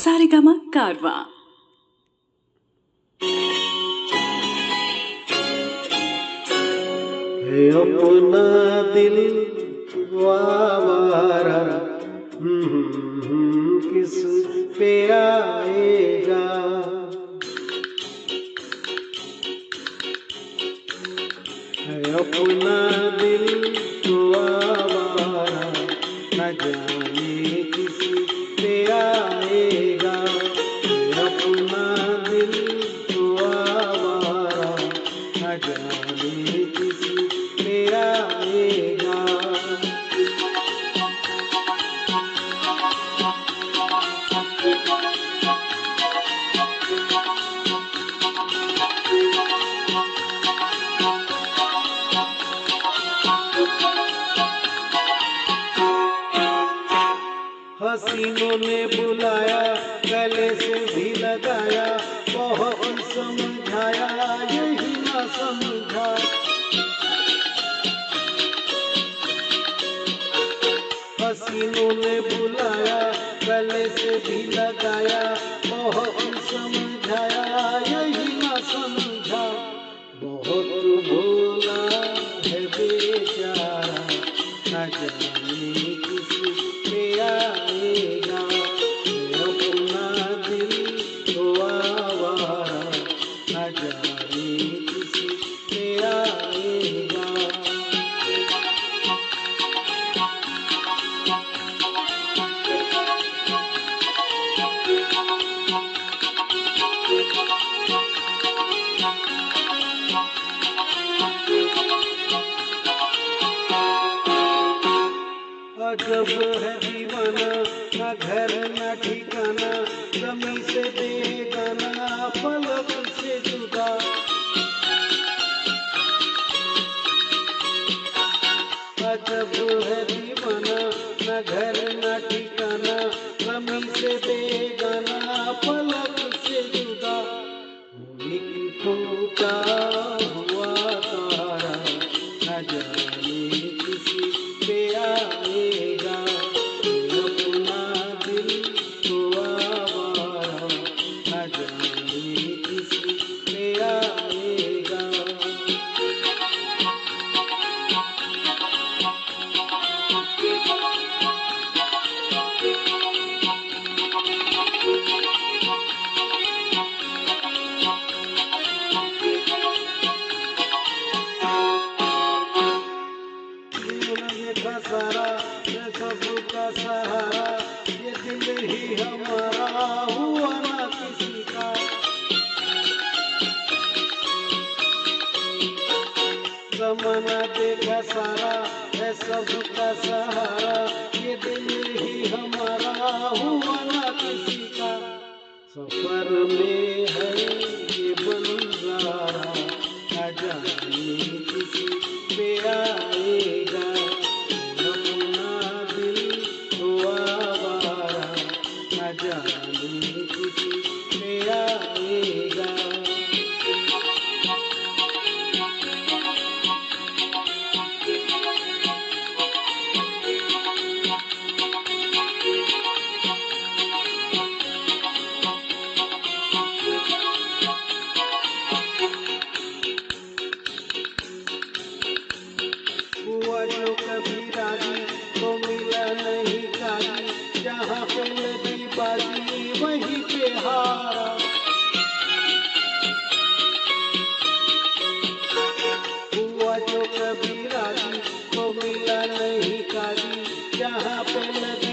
सारेगामा कारवा। है अपना दिल आवारा, किस पे आएगा। है अपना दिल आवारा, न जाने किस पे आएगा। है अपना दिल आवारा, न जाने किस पे आएगा। हसीनों ने बुलाया, गले से भी लगाया, बहुत समझाया यही ना समझा। हसीनों ने बुलाया, गले से भी लगाया, बहुत समझाया यही ना समझा। बहुत भोला है बेचारा, न जाने किस पे आएगा। अपना दिल तो आवारा, न जाने किस पे आएगा। अजब है दीवाना, न घर न ठिकाना, जमी से बेगाना, पलक से जुदा। अजब है दीवाना, न घर न ठिकाना, जमी से बेगाना, पलक से जुदा। एक टूटा हुआ तारा, न जाने किस पे आएगा। अपना दिल तो आवारा, न जाने किस पे आएगा। देखा सारा ये सबका सहारा, ये दिल ही हमारा हुआ ना किसी का। जमाना देखा सारा है सबका सहारा, ये दिल ही हमारा हुआ ना किसी का। सफर में है ये बंजारा, न जाने किस पे आएगा। अपना दिल तो आवारा, न जाने किस पे आएगा। हुआ जो कभी राजी, तो मिला नहीं काजी, जहाँ पे लगी बाजी वहीं पे हारा। हुआ जो कभी राजी, तो मिला नहीं काजी, जहाँ पे लगी